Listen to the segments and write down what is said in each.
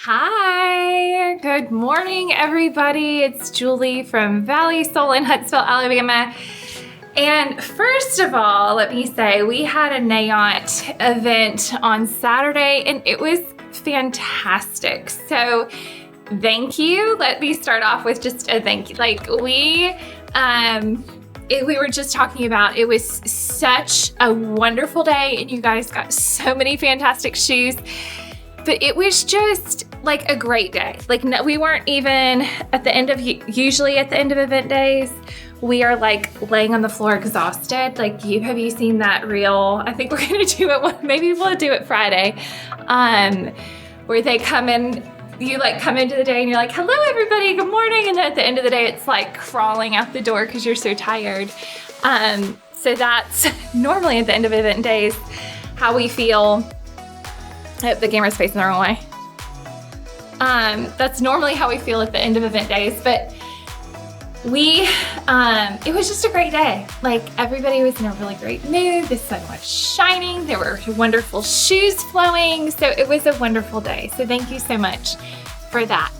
Hi, good morning, everybody. It's Julie from Valley Soul in Huntsville, Alabama. And first of all, let me say we had a NAIOT event on Saturday and it was fantastic. So thank you. Let me start off with just a thank you. We were just talking about, it was such a wonderful day and you guys got so many fantastic shoes. But it was just like a great day. We weren't even at the end of, usually at the end of event days, we are like laying on the floor exhausted. Have you seen that reel? I think we're gonna do it, maybe we'll do it Friday, where they come in, you come into the day and you're like, hello everybody, good morning. And then at the end of the day, it's like crawling out the door because you're so tired. So that's normally at the end of event days, how we feel. The camera's facing the wrong way. That's normally how we feel at the end of event days, but it was just a great day. Everybody was in a really great mood. The sun was shining. There were wonderful shoes flowing. So it was a wonderful day. So thank you so much for that.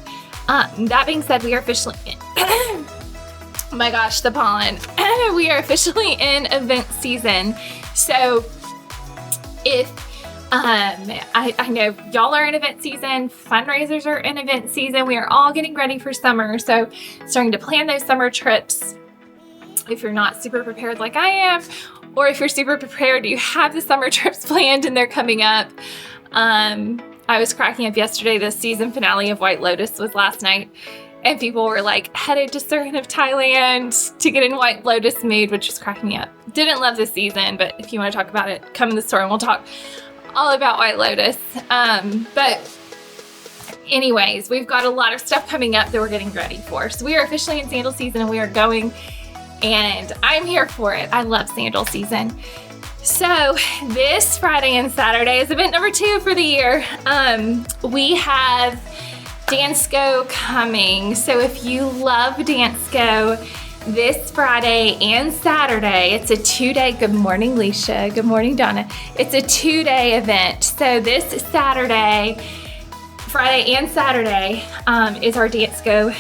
That being said, we are officially in, oh my gosh, the pollen. We are officially in event season. So I know y'all are in event season, fundraisers are in event season. We are all getting ready for summer. So starting to plan those summer trips. If you're not super prepared like I am, or if you're super prepared, you have the summer trips planned and they're coming up. I was cracking up yesterday. The season finale of White Lotus was last night. And people were headed to Surin of Thailand to get in White Lotus mood, which was cracking me up. Didn't love this season, but if you want to talk about it, come in the store and we'll talk all about White Lotus. But anyways, we've got a lot of stuff coming up that we're getting ready for. So we are officially in sandal season and we are going, and I'm here for it. I love sandal season. So this Friday and Saturday is event number 2 for the year. We have Dansko coming. So if you love Dansko, this Friday and Saturday, it's a 2-day, good morning, Leisha. Good morning, Donna. It's a 2-day event. So this Saturday, Friday and Saturday, is our Dansko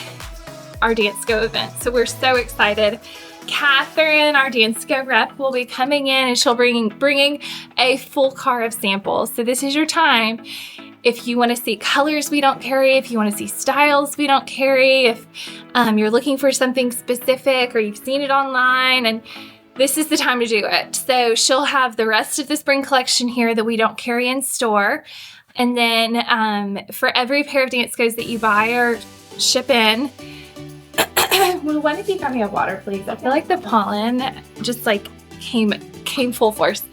event. So we're so excited. Catherine, our Dansko rep, will be coming in and she'll bringing a full car of samples. So this is your time. If you want to see colors we don't carry, if you want to see styles we don't carry, if you're looking for something specific or you've seen it online, and this is the time to do it. So she'll have the rest of the spring collection here that we don't carry in store. And then for every pair of Danskos that you buy or ship in, well, one of you got me a water, please. I feel like the pollen just came full force.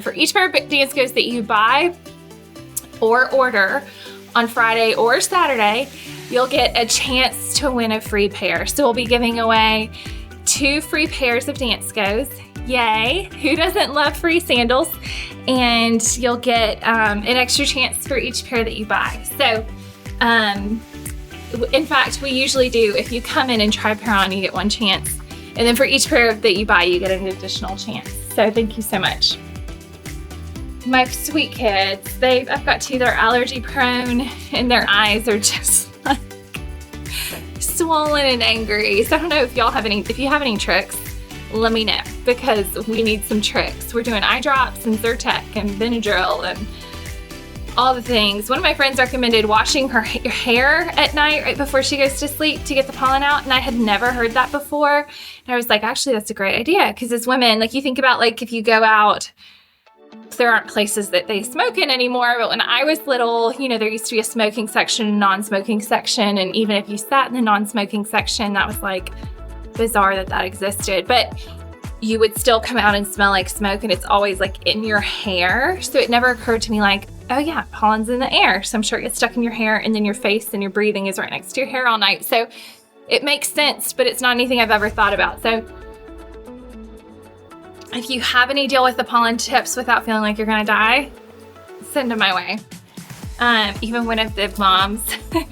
For each pair of Danskos that you buy or order on Friday or Saturday, you'll get a chance to win a free pair. So we'll be giving away 2 free pairs of Danskos. Yay! Who doesn't love free sandals? And you'll get an extra chance for each pair that you buy. So, in fact, we usually do, if you come in and try a pair on, you get 1 chance. And then for each pair that you buy, you get an additional chance. So thank you so much. My sweet kids, I've got 2 that are allergy prone and their eyes are just swollen and angry. So I don't know if if you have any tricks, let me know, because we need some tricks. We're doing eye drops and Zyrtec and Benadryl and all the things. One of my friends recommended washing her hair at night right before she goes to sleep to get the pollen out. And I had never heard that before. And I was like, actually, that's a great idea. Because as women, you think about if you go out, there aren't places that they smoke in anymore. But when I was little, there used to be a smoking section, a non-smoking section. And even if you sat in the non-smoking section, that was bizarre that existed. But you would still come out and smell like smoke, and it's always in your hair. So it never occurred to me oh yeah, pollen's in the air. So I'm sure it gets stuck in your hair, and then your face and your breathing is right next to your hair all night. So it makes sense, but it's not anything I've ever thought about. So if you have any deal with the pollen tips without feeling like you're gonna die, send them my way. Even one of the moms,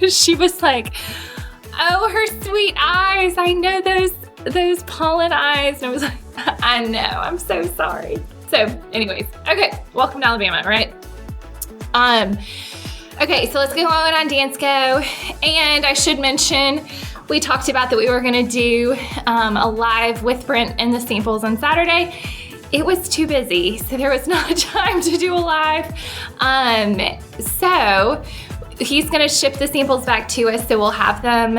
she was like, oh, her sweet eyes. I know those pollen eyes. And I was like, I know, I'm so sorry. So anyways, okay, welcome to Alabama, right? Okay, so let's go on Dansko. And I should mention, we talked about that we were gonna do a live with Brent and the samples on Saturday. It was too busy, so there was not time to do a live. So he's gonna ship the samples back to us, so we'll have them.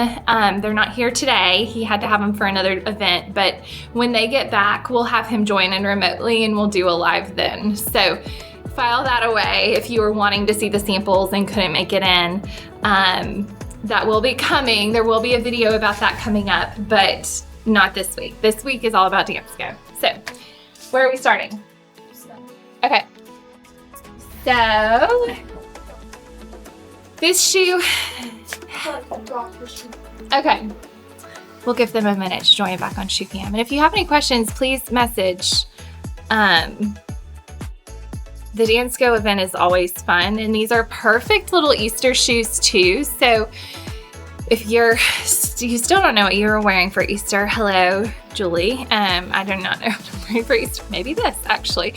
They're not here today. He had to have them for another event, but when they get back, we'll have him join in remotely and we'll do a live then. So file that away if you were wanting to see the samples and couldn't make it in. That will be coming. There will be a video about that coming up, but not this week. This week is all about Dansko. So where are we starting? Okay. So this shoe, okay. We'll give them a minute to join back on Shoe Cam. And if you have any questions, please message. The Dansko event is always fun, and these are perfect little Easter shoes too. So if you still don't know what you're wearing for Easter, hello, Julie. I do not know what I'm wearing for Easter. Maybe this, actually.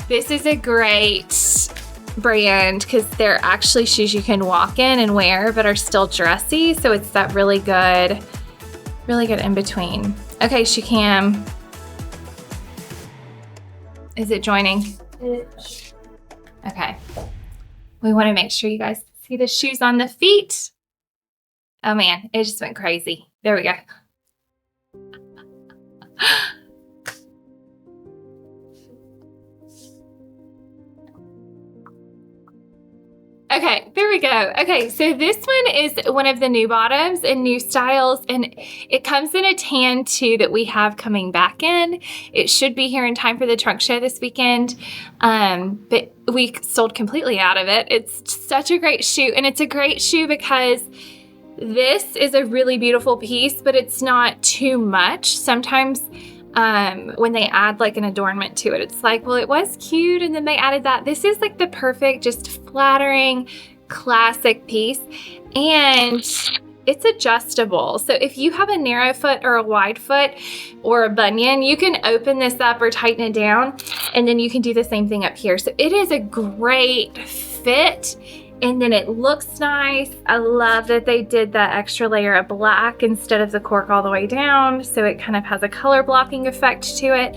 This is a great brand because they're actually shoes you can walk in and wear, but are still dressy. So it's that really good in between. Okay, Shoe Cam. Is it joining? Okay. We want to make sure you guys see the shoes on the feet. Oh man, it just went crazy. There we go. Okay, there we go. Okay, so this one is one of the new bottoms and new styles, and it comes in a tan too that we have coming back in. It should be here in time for the trunk show this weekend, but we sold completely out of it. It's such a great shoe, and it's a great shoe because this is a really beautiful piece, but it's not too much. Sometimes when they add like an adornment to it, it's like, well, it was cute, and then they added that. This is like the perfect, just flattering, classic piece, and it's adjustable. So if you have a narrow foot or a wide foot or a bunion, you can open this up or tighten it down, and then you can do the same thing up here. So it is a great fit. And then it looks nice. I love that they did that extra layer of black instead of the cork all the way down. So it kind of has a color blocking effect to it.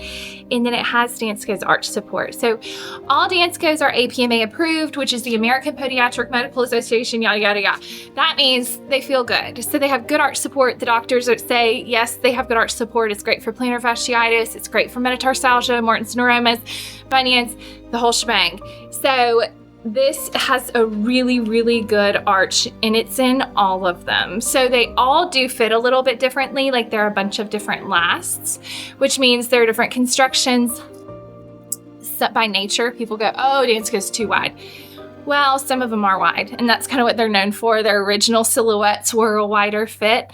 And then it has Dansko's arch support. So all Danskos are APMA approved, which is the American Podiatric Medical Association, yada, yada, yada. That means they feel good. So they have good arch support. The doctors say, yes, they have good arch support. It's great for plantar fasciitis. It's great for metatarsalgia, Morton's neuromas, bunions, the whole shebang. So this has a really, really good arch, and it's in all of them. So they all do fit a little bit differently. Like there are a bunch of different lasts, which means there are different constructions. So by nature, people go, oh, Dansko's too wide. Well, some of them are wide, and that's kind of what they're known for. Their original silhouettes were a wider fit.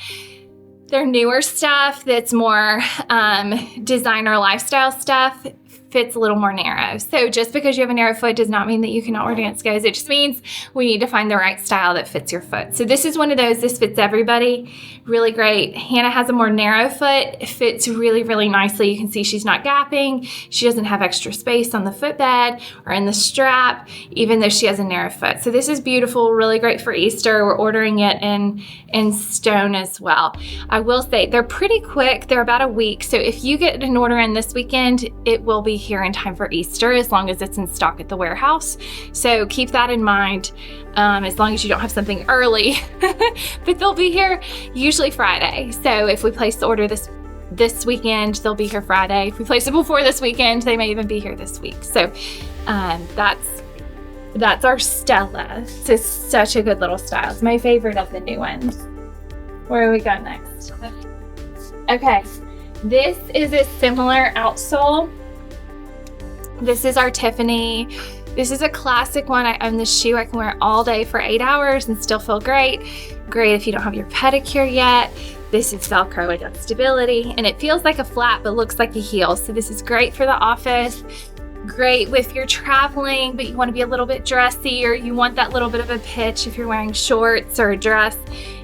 Their newer stuff that's more designer lifestyle stuff fits a little more narrow. So just because you have a narrow foot does not mean that you cannot wear Danskos. It just means we need to find the right style that fits your foot. So this is one of those, this fits everybody. Really great. Hannah has a more narrow foot. It fits really, really nicely. You can see she's not gapping. She doesn't have extra space on the footbed or in the strap, even though she has a narrow foot. So this is beautiful, really great for Easter. We're ordering it in stone as well. I will say they're pretty quick. They're about a week. So if you get an order in this weekend, it will be here in time for Easter, as long as it's in stock at the warehouse. So keep that in mind, as long as you don't have something early. But they'll be here usually Friday. So if we place the order this weekend, they'll be here Friday. If we place it before this weekend, they may even be here this week. So that's our Stella. It's such a good little style. It's my favorite of the new ones. Where do we go next? Okay, this is a similar outsole. This is our Tiffany. This is a classic one. I own this shoe. I can wear it all day for 8 hours and still feel great. Great if you don't have your pedicure yet. This is Velcro adjustability, and it feels like a flat but looks like a heel. So this is great for the office. Great if you're traveling but you want to be a little bit dressy, or you want that little bit of a pitch if you're wearing shorts or a dress.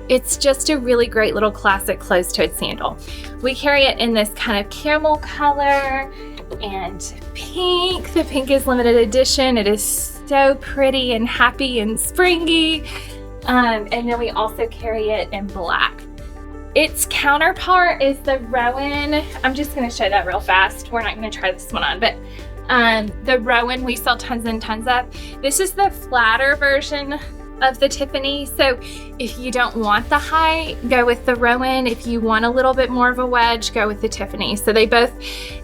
It's just a really great little classic closed-toed sandal. We carry it in this kind of camel color and pink. The pink is limited edition. It is so pretty and happy and springy. And then we also carry it in black. Its counterpart is the Rowan. I'm just gonna show that real fast. We're not gonna try this one on, but the Rowan we sell tons and tons of. This is the flatter version of the Tiffany. So if you don't want the height, go with the Rowan. If you want a little bit more of a wedge, go with the Tiffany. So they both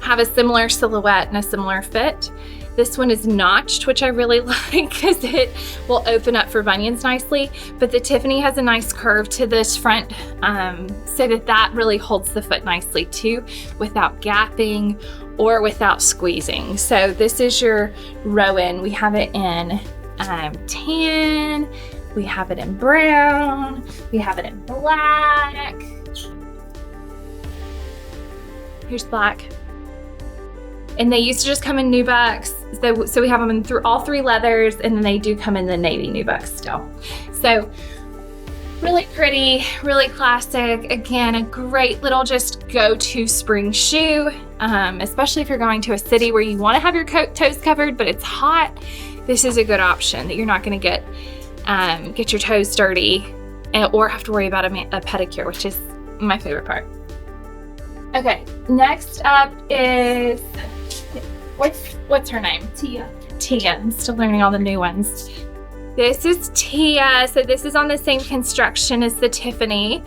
have a similar silhouette and a similar fit. This one is notched, which I really like because it will open up for bunions nicely. But the Tiffany has a nice curve to this front so that really holds the foot nicely too, without gapping or without squeezing. So this is your Rowan. We have it in tan, we have it in brown, we have it in black. Here's black. And they used to just come in nubucks. So we have them in all three leathers, and then they do come in the navy nubuck still. So really pretty, really classic. Again, a great little just go-to spring shoe, especially if you're going to a city where you want to have your toes covered, but it's hot. This is a good option that you're not going to get your toes dirty or have to worry about a pedicure, which is my favorite part. Okay, next up is, what's her name? Tia. I'm still learning all the new ones. This is Tia. So this is on the same construction as the Tiffany.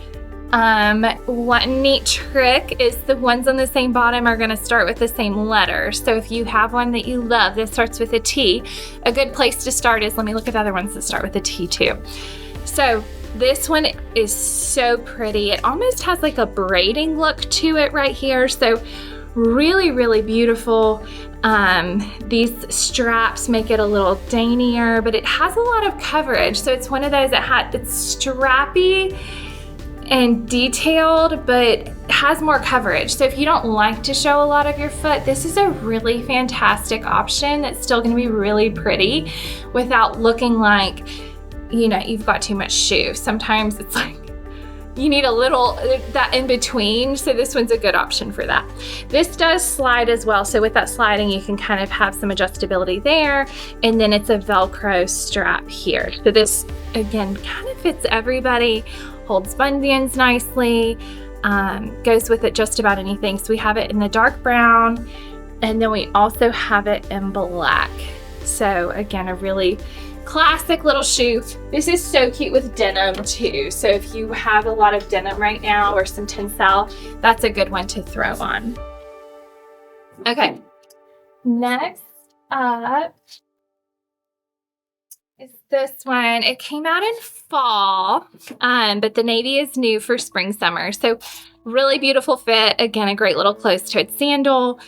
One neat trick is the ones on the same bottom are going to start with the same letter. So if you have one that you love that starts with a T, a good place to start is, let me look at other ones that start with a T too. So this one is so pretty. It almost has like a braiding look to it right here. So really, really beautiful. These straps make it a little daintier, but it has a lot of coverage. So it's one of those it's strappy and detailed, but has more coverage. So if you don't like to show a lot of your foot, this is a really fantastic option that's still gonna be really pretty without looking like, you know, you've got too much shoe. Sometimes it's like, you need a little, that in between. So this one's a good option for that. This does slide as well. So with that sliding, you can kind of have some adjustability there. And then it's a Velcro strap here. So this, again, kind of fits everybody, holds bunions nicely, goes with it just about anything. So we have it in the dark brown, and then we also have it in black. So again, a really classic little shoe. This is so cute with denim too. So if you have a lot of denim right now or some tencel, that's a good one to throw on. Okay, next up is this one. It came out in fall, but the navy is new for spring, summer. So really beautiful fit. Again, a great little closed-toed sandal.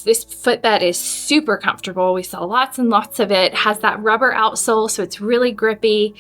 This footbed is super comfortable. We saw lots and lots of it. Has that rubber outsole, so it's really grippy.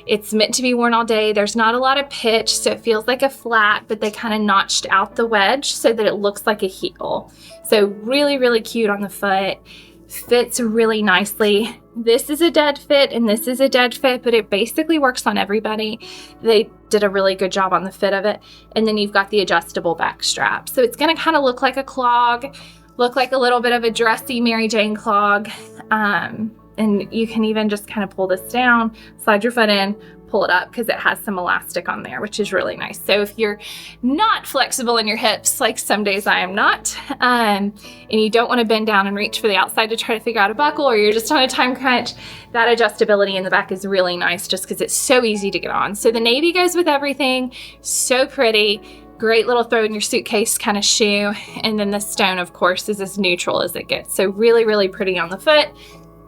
It's meant to be worn all day. There's not a lot of pitch, so it feels like a flat, but they kind of notched out the wedge so that it looks like a heel. So really, really cute on the foot. Fits really nicely. This is a dead fit and this is a dead fit, but it basically works on everybody. They did a really good job on the fit of it. And then you've got the adjustable back strap. So it's gonna kind of look like a clog, look like a little bit of a dressy Mary Jane clog. And you can even just kind of pull this down, slide your foot in, pull it up, because it has some elastic on there, which is really nice. So if you're not flexible in your hips, like some days I am not, and you don't want to bend down and reach for the outside to try to figure out a buckle, or you're just on a time crunch, that adjustability in the back is really nice just because it's so easy to get on. So the navy goes with everything, so pretty. Great little throw in your suitcase kind of shoe. And then the stone, of course, is as neutral as it gets. So really, really pretty on the foot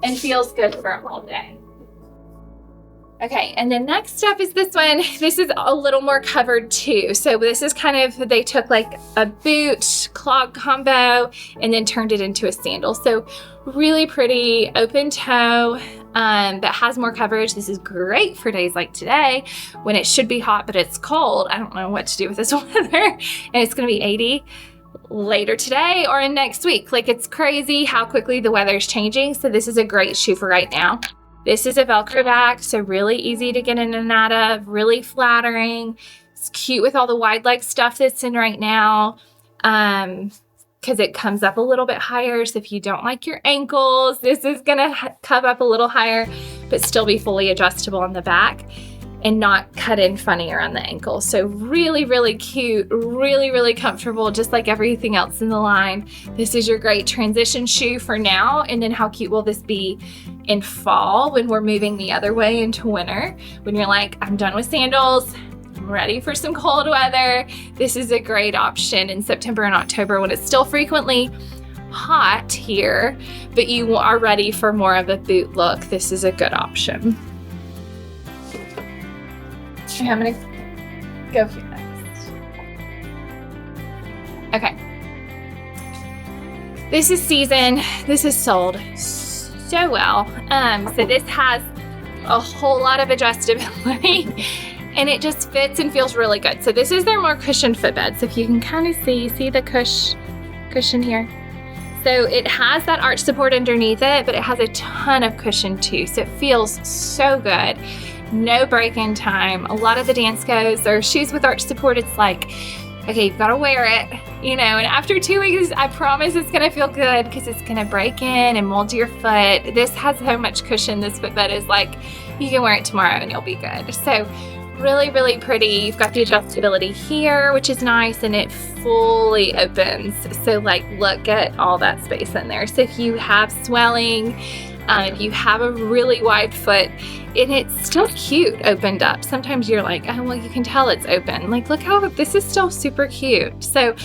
and feels good for all day. Okay, and then next up is this one. This is a little more covered too. So this is kind of, they took like a boot clog combo and then turned it into a sandal. So really pretty open toe that has more coverage. This is great for days like today when it should be hot, but it's cold. I don't know what to do with this weather. And it's gonna be 80 later today or in next week. Like, it's crazy how quickly the weather's changing. So this is a great shoe for right now. This is a Velcro back, so really easy to get in and out of, really flattering. It's cute with all the wide leg stuff that's in right now. because it comes up a little bit higher. So if you don't like your ankles, this is gonna come up a little higher, but still be fully adjustable on the back and not cut in funny around the ankle. So really, really cute, really, really comfortable, just like everything else in the line. This is your great transition shoe for now. And then how cute will this be in fall when we're moving the other way into winter? When you're like, I'm done with sandals, I'm ready for some cold weather. This is a great option in September and October when it's still frequently hot here, but you are ready for more of a boot look. This is a good option. Okay, I'm gonna go here next. Okay. This is season. This is sold so well. So this has a whole lot of adjustability and it just fits and feels really good. So this is their more cushioned footbed. So if you can kind of see the cushion here. So it has that arch support underneath it, but it has a ton of cushion too. So it feels so good. No break-in time. A lot of the Danskos or shoes with arch support, it's like, okay, you've got to wear it, and after 2 weeks, I promise it's going to feel good because it's going to break in and mold to your foot. This has so much cushion. This footbed is like, you can wear it tomorrow and you'll be good. So really, really pretty. You've got the adjustability here, which is nice, and it fully opens. So like, look at all that space in there. So if you have swelling, if you have a really wide foot, and it's still cute opened up. Sometimes you're like, oh, well, you can tell it's open. Like, look how this is still super cute. So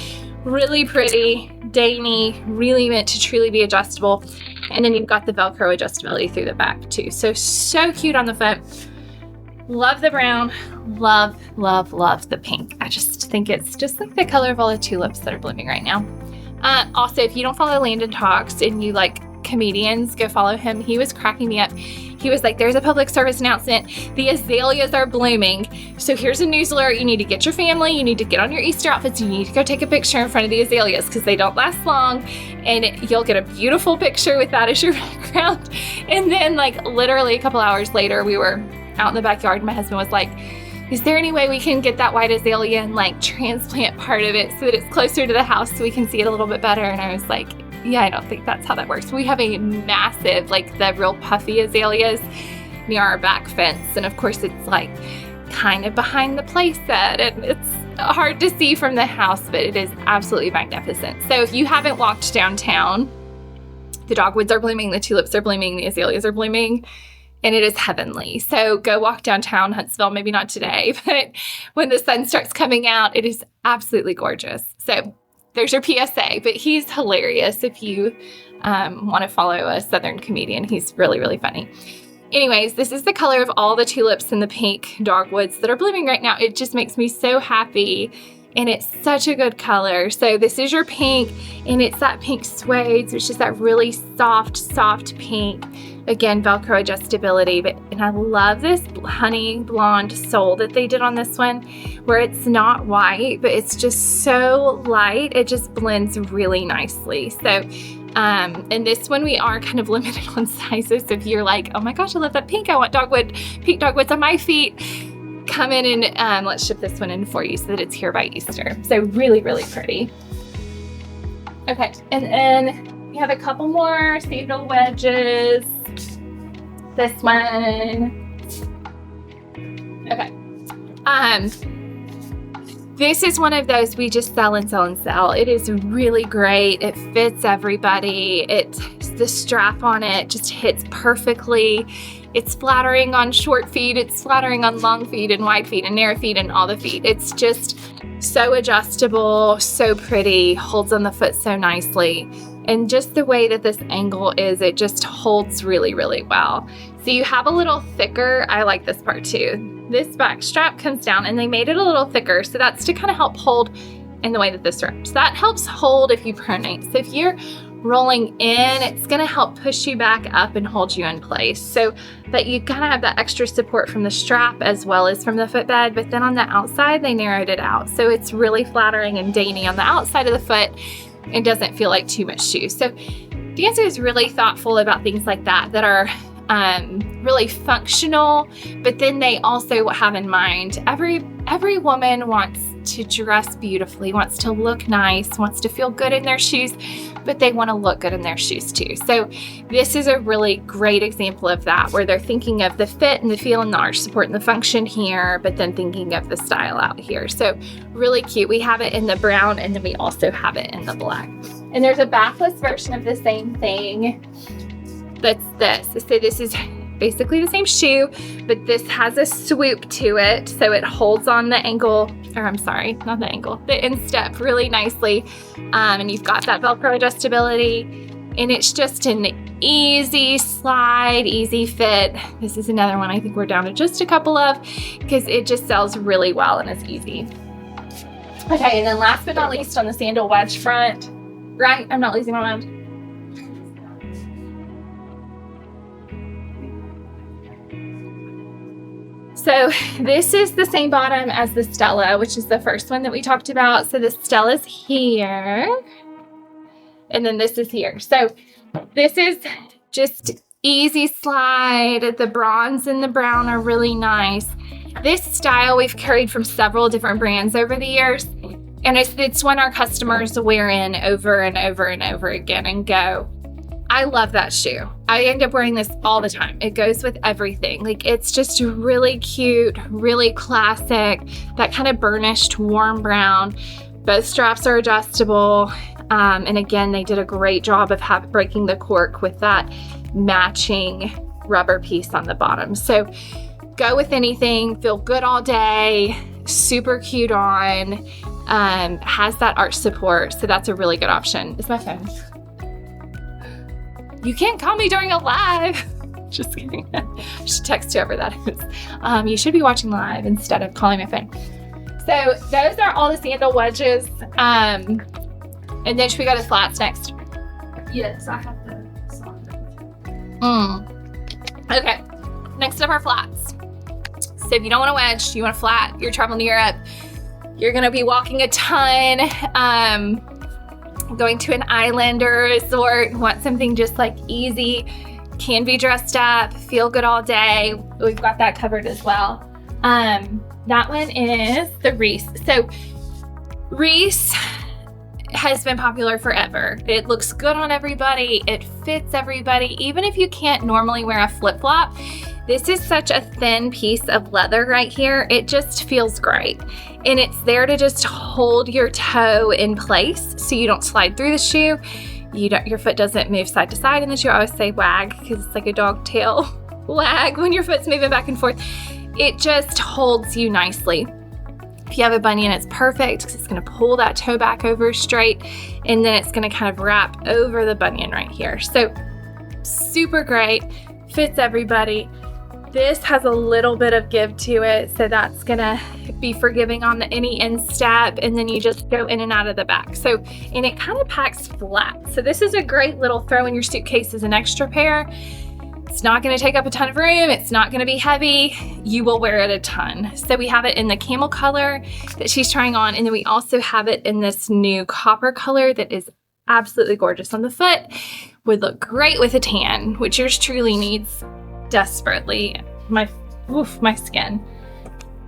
really pretty, dainty, really meant to truly be adjustable. And then you've got the Velcro adjustability through the back too. So cute on the foot. Love the brown, love, love, love the pink. I just think it's just like the color of all the tulips that are blooming right now. Also, if you don't follow Landon Talks and you like comedians, go follow him. He was cracking me up. He was like, there's a public service announcement. The azaleas are blooming. So here's a news alert. You need to get your family. You need to get on your Easter outfits. You need to go take a picture in front of the azaleas because they don't last long. And you'll get a beautiful picture with that as your background. And then like literally a couple hours later, we were out in the backyard. And my husband was like, is there any way we can get that white azalea and like transplant part of it so that it's closer to the house so we can see it a little bit better? And I was like, yeah, I don't think that's how that works. We have a massive, like the real puffy azaleas near our back fence. And of course it's like kind of behind the play set and it's hard to see from the house, but it is absolutely magnificent. So if you haven't walked downtown, the dogwoods are blooming, the tulips are blooming, the azaleas are blooming, and it is heavenly. So go walk downtown Huntsville, maybe not today, but when the sun starts coming out, it is absolutely gorgeous. So there's your PSA, but he's hilarious if you want to follow a Southern comedian. He's really, really funny. Anyways, this is the color of all the tulips and the pink dogwoods that are blooming right now. It just makes me so happy, and it's such a good color. So this is your pink, and it's that pink suede, so it's just that really soft pink. Again, Velcro adjustability, and I love this honey blonde sole that they did on this one, where it's not white, but it's just so light. It just blends really nicely. So, and this one we are kind of limited on sizes. So if you're like, oh my gosh, I love that pink, I want pink dogwoods on my feet, come in and let's ship this one in for you so that it's here by Easter. So really, really pretty. Okay, and then we have a couple more sandal wedges. This one. Okay. This is one of those we just sell and sell and sell. It is really great. It fits everybody. The strap on it just hits perfectly. It's flattering on short feet. It's flattering on long feet and wide feet and narrow feet and all the feet. It's just so adjustable, so pretty, holds on the foot so nicely. And just the way that this angle is, it just holds really, really well. So you have a little thicker, I like this part too. This back strap comes down and they made it a little thicker. So that's to kind of help hold in the way that this wraps. That helps hold if you pronate. So if you're rolling in, it's gonna help push you back up and hold you in place. So that you kind of have that extra support from the strap as well as from the footbed, but then on the outside, they narrowed it out. So it's really flattering and dainty on the outside of the foot. It doesn't feel like too much shoe. So Dansko is really thoughtful about things like that are really functional, but then they also have in mind every every woman wants to dress beautifully, wants to look nice, wants to feel good in their shoes, but they want to look good in their shoes too. So this is a really great example of that, where they're thinking of the fit and the feel and the arch support and the function here, but then thinking of the style out here. So really cute. We have it in the brown, and then we also have it in the black. And there's a backless version of the same thing. That's this. So this is basically the same shoe, but this has a swoop to it. So it holds on the ankle, or I'm sorry, not the ankle, the instep really nicely. And you've got that Velcro adjustability, and it's just an easy slide, easy fit. This is another one I think we're down to just a couple of, because it just sells really well and it's easy. Okay, and then last but not least, on the sandal wedge front, right? I'm not losing my mind. So this is the same bottom as the Stella, which is the first one that we talked about. So the Stella's here, and then this is here. So this is just easy slide. The bronze and the brown are really nice. This style we've carried from several different brands over the years, and it's one our customers wear in over and over and over again and go, I love that shoe. I end up wearing this all the time. It goes with everything. Like, it's just really cute, really classic, that kind of burnished warm brown. Both straps are adjustable. And again, they did a great job of breaking the cork with that matching rubber piece on the bottom. So go with anything, feel good all day, super cute on, has that arch support. So that's a really good option. It's my phone. You can't call me during a live. Just kidding. I should text whoever that is. You should be watching live instead of calling my phone. So those are all the sandal wedges. And then should we go to flats next? Yes, I have the sock. Okay, next up are flats. So if you don't want a wedge, you want a flat, you're traveling to Europe, you're gonna be walking a ton, going to an island or a resort, want something just like easy, can be dressed up, feel good all day. We've got that covered as well. That one is the Reese. So Reese has been popular forever. It looks good on everybody. It fits everybody. Even if you can't normally wear a flip-flop, this is such a thin piece of leather right here. It just feels great. And it's there to just hold your toe in place so you don't slide through the shoe. Your foot doesn't move side to side in the shoe. I always say wag because it's like a dog tail wag when your foot's moving back and forth. It just holds you nicely. If you have a bunion, it's perfect because it's going to pull that toe back over straight, and then it's going to kind of wrap over the bunion right here. So super great, fits everybody. This has a little bit of give to it, so that's going to be forgiving on any instep, and then you just go in and out of the back. So, and it kind of packs flat. So this is a great little throw in your suitcase as an extra pair. It's not going to take up a ton of room. It's not going to be heavy. You will wear it a ton. So we have it in the camel color that she's trying on. And then we also have it in this new copper color that is absolutely gorgeous on the foot. Would look great with a tan, which yours truly needs desperately. My skin.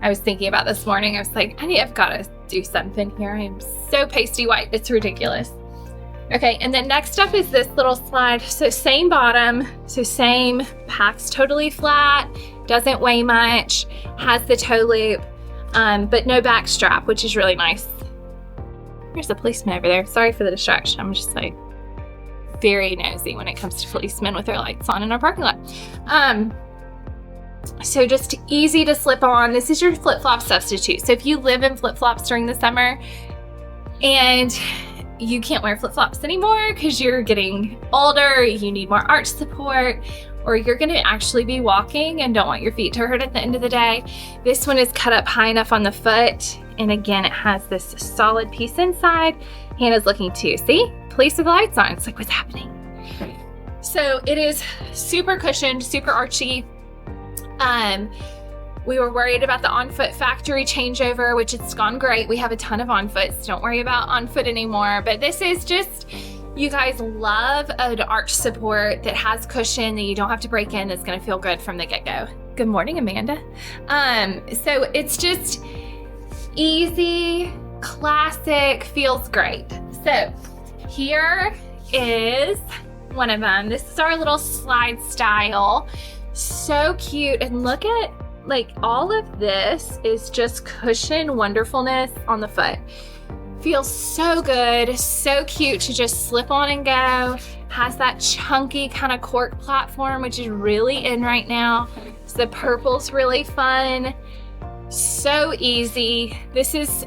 I was thinking about this morning. I was like, I've got to do something here. I am so pasty white. It's ridiculous. Okay, and then next up is this little slide. So same bottom, so same, packs totally flat, doesn't weigh much, has the toe loop, but no back strap, which is really nice. There's a policeman over there. Sorry for the distraction. I'm just like very nosy when it comes to policemen with their lights on in our parking lot. So just easy to slip on. This is your flip-flop substitute. So if you live in flip-flops during the summer and you can't wear flip-flops anymore because you're getting older, you need more arch support, or you're going to actually be walking and don't want your feet to hurt at the end of the day. This one is cut up high enough on the foot. And again, it has this solid piece inside. Hannah's looking too. See? Police with the lights on. It's like, what's happening? So it is super cushioned, super archy. We were worried about the on-foot factory changeover, which it's gone great. We have a ton of on-foots. Don't worry about on-foot anymore. But this is just, you guys love an arch support that has cushion that you don't have to break in, that's gonna feel good from the get-go. Good morning, Amanda. So it's just, Easy, classic, feels great. So here is one of them. This is our little slide style. So cute. And look at, like, all of this is just cushion wonderfulness on the foot. Feels so good, so cute to just slip on and go. Has that chunky kind of cork platform, which is really in right now. So the purple's really fun. So easy. This is,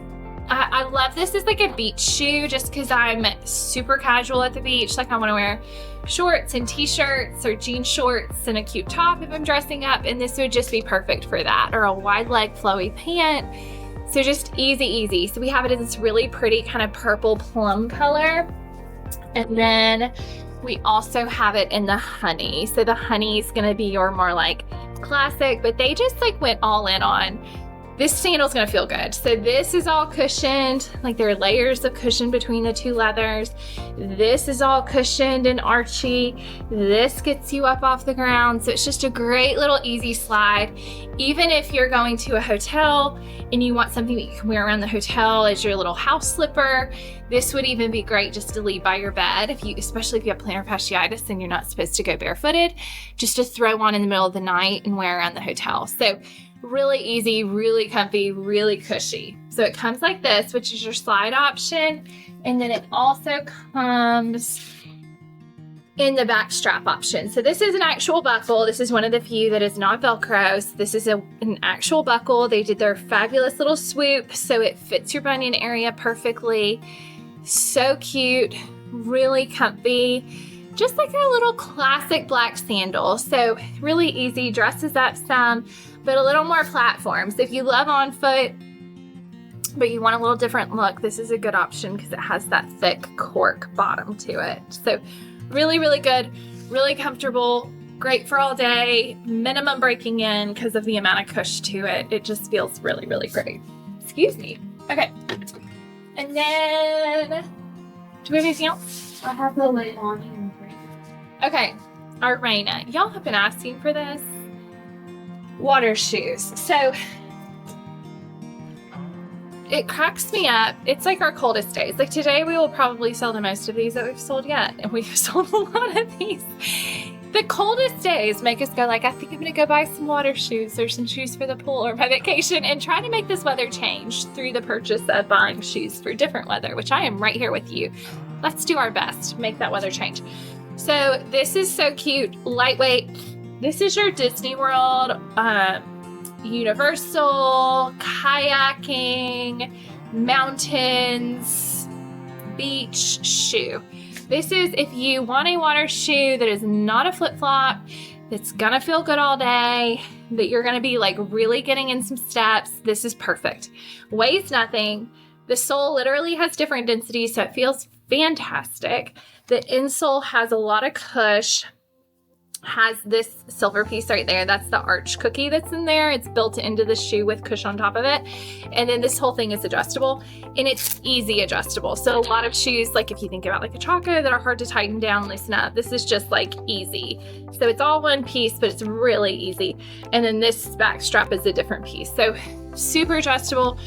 I love this as like a beach shoe just because I'm super casual at the beach. Like I want to wear shorts and t-shirts or jean shorts and a cute top if I'm dressing up. And this would just be perfect for that, or a wide leg flowy pant. So just easy, easy. So we have it in this really pretty kind of purple plum color. And then we also have it in the honey. So the honey is gonna be your more like classic, but they just like went all in on this sandal's gonna feel good. So this is all cushioned, like there are layers of cushion between the two leathers. This is all cushioned and archy. This gets you up off the ground. So it's just a great little easy slide. Even if you're going to a hotel and you want something that you can wear around the hotel as your little house slipper, this would even be great just to leave by your bed, if you, especially if you have plantar fasciitis and you're not supposed to go barefooted, just to throw on in the middle of the night and wear around the hotel. So really easy, really comfy, really cushy. So it comes like this, which is your slide option. And then it also comes in the back strap option. So this is an actual buckle. This is one of the few that is not Velcro. So this is an actual buckle. They did their fabulous little swoop, so it fits your bunion area perfectly. So cute, really comfy. Just like a little classic black sandal. So really easy, dresses up some, but a little more platform. So if you love on foot, but you want a little different look, this is a good option because it has that thick cork bottom to it. So really, really good, really comfortable, great for all day, minimum breaking in because of the amount of cush to it. It just feels really, really great. Excuse me. Okay. And then, do we have anything else? I have the late on here. Okay, our Raina. Y'all have been asking for this. Water shoes. So it cracks me up. It's like our coldest days. Like today we will probably sell the most of these that we've sold yet. And we've sold a lot of these. The coldest days make us go like, I think I'm gonna go buy some water shoes or some shoes for the pool or my vacation, and try to make this weather change through the purchase of buying shoes for different weather, which I am right here with you. Let's do our best to make that weather change. So this is so cute, lightweight. This is your Disney World, Universal, kayaking, mountains, beach shoe. This is if you want a water shoe that is not a flip-flop, that's gonna feel good all day, that you're gonna be like really getting in some steps, this is perfect. Weighs nothing. The sole literally has different densities, so it feels fantastic. The insole has a lot of cush, has this silver piece right there. That's the arch cookie that's in there. It's built into the shoe with cush on top of it. And then this whole thing is adjustable, and it's easy adjustable. So a lot of shoes, like if you think about like a Chaco, that are hard to tighten down, loosen up, this is just like easy. So it's all one piece, but it's really easy. And then this back strap is a different piece. So super adjustable,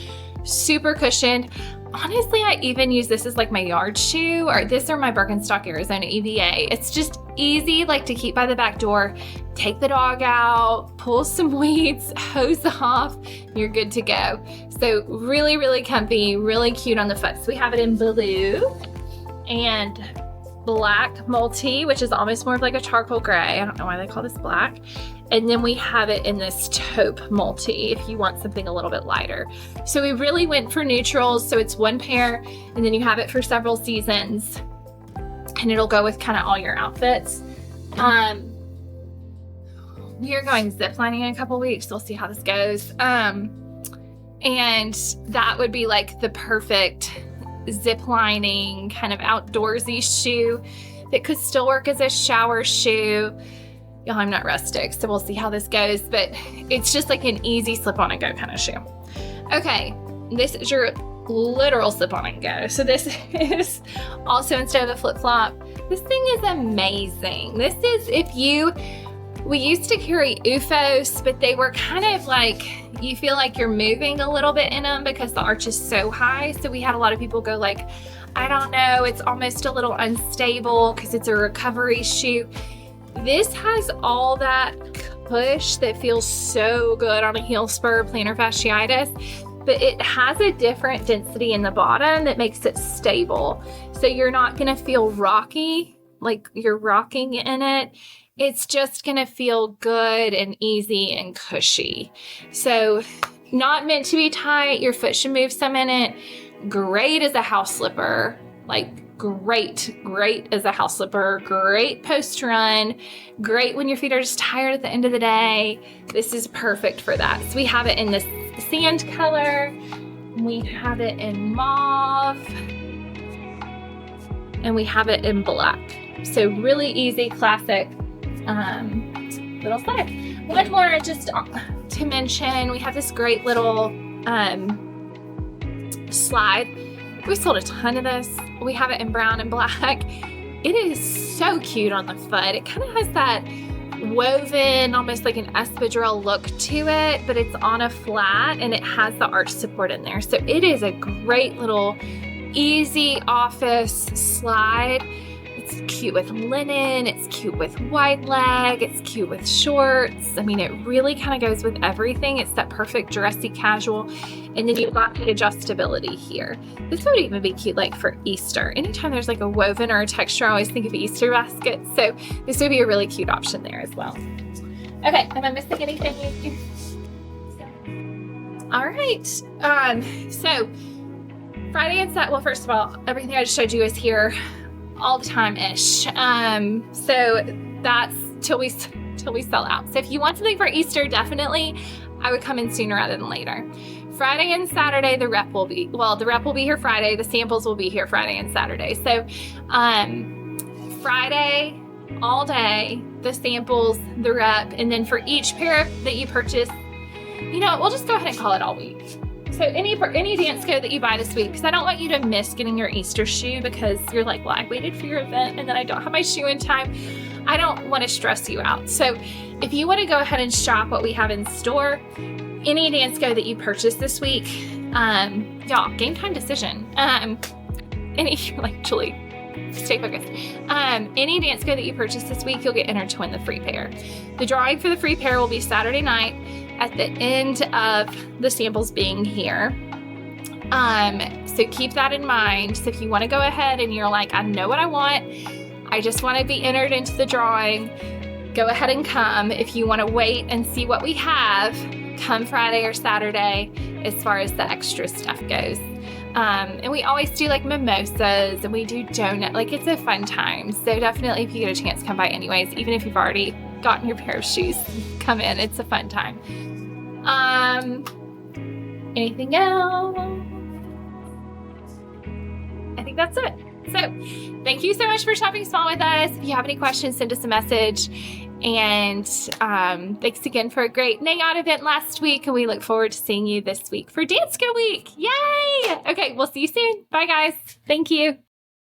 super cushioned. Honestly, I even use this as like my yard shoe, or this or my Birkenstock Arizona EVA. It's just easy, like to keep by the back door, take the dog out, pull some weeds, hose off, you're good to go. So really, really comfy, really cute on the foot. So we have it in blue and black multi, which is almost more of like a charcoal gray. I don't know why they call this black. And then we have it in this taupe multi if you want something a little bit lighter. So we really went for neutrals. So it's one pair, and then you have it for several seasons, and it'll go with kind of all your outfits. We are going ziplining in a couple weeks. We'll see how this goes. And that would be like the perfect ziplining kind of outdoorsy shoe that could still work as a shower shoe. Y'all, I'm not rustic, so we'll see how this goes, but it's just like an easy slip on and go kind of shoe. Okay, this is your literal slip on and go. So this is also, instead of a flip flop, this thing is amazing. This is if you We used to carry UFOs, but they were kind of like, you feel like you're moving a little bit in them because the arch is so high. So we had a lot of people go like, I don't know, it's almost a little unstable because it's a recovery shoe. This has all that push that feels so good on a heel spur plantar fasciitis, but it has a different density in the bottom that makes it stable. So you're not gonna feel rocky, like you're rocking in it. It's just gonna feel good and easy and cushy. So not meant to be tight, your foot should move some in it. Great as a house slipper, like great as a house slipper, great post run, great when your feet are just tired at the end of the day. This is perfect for that. So we have it in this sand color, we have it in mauve, and we have it in black. So really easy, classic little slide. One more just to mention, we have this great little slide. We sold a ton of this. We have it in brown and black. It is so cute on the foot. It kind of has that woven, almost like an espadrille look to it, but it's on a flat and it has the arch support in there. So it is a great little easy office slide. It's cute with linen, it's cute with wide leg, it's cute with shorts. I mean, it really kind of goes with everything. It's that perfect dressy casual. And then you've got the adjustability here. This would even be cute like for Easter. Anytime there's like a woven or a texture, I always think of Easter baskets. So this would be a really cute option there as well. Okay, am I missing anything? All right, so Friday and Saturday, well, first of all, everything I just showed you is here all the time-ish. So that's till we sell out. So if you want something for Easter, definitely I would come in sooner rather than later. Friday and Saturday, the rep will be here Friday. The samples will be here Friday and Saturday. So Friday all day, the samples, the rep, and then for each pair that you purchase, you know, we'll just go ahead and call it all week. So any Dansko that you buy this week, because I don't want you to miss getting your Easter shoe because you're like, well, I waited for your event and then I don't have my shoe in time. I don't want to stress you out. So if you want to go ahead and shop what we have in store, any Dansko that you purchase this week, y'all, game time decision. Julie, stay focused. Any Dansko that you purchase this week, you'll get entered to win the free pair. The drawing for the free pair will be Saturday night at the end of the samples being here. So keep that in mind. So if you want to go ahead and you're like, I know what I want, I just want to be entered into the drawing, go ahead and come. If you want to wait and see what we have, come Friday or Saturday as far as the extra stuff goes. And we always do like mimosas and we do donut, like it's a fun time. So definitely if you get a chance, come by anyways, even if you've already gotten your pair of shoes, come in, it's a fun time. Anything else? I think that's it. So thank you so much for shopping small with us. If you have any questions, send us a message. And thanks again for a great NAOT event last week. And we look forward to seeing you this week for Dansko Week. Yay! Okay, we'll see you soon. Bye, guys. Thank you.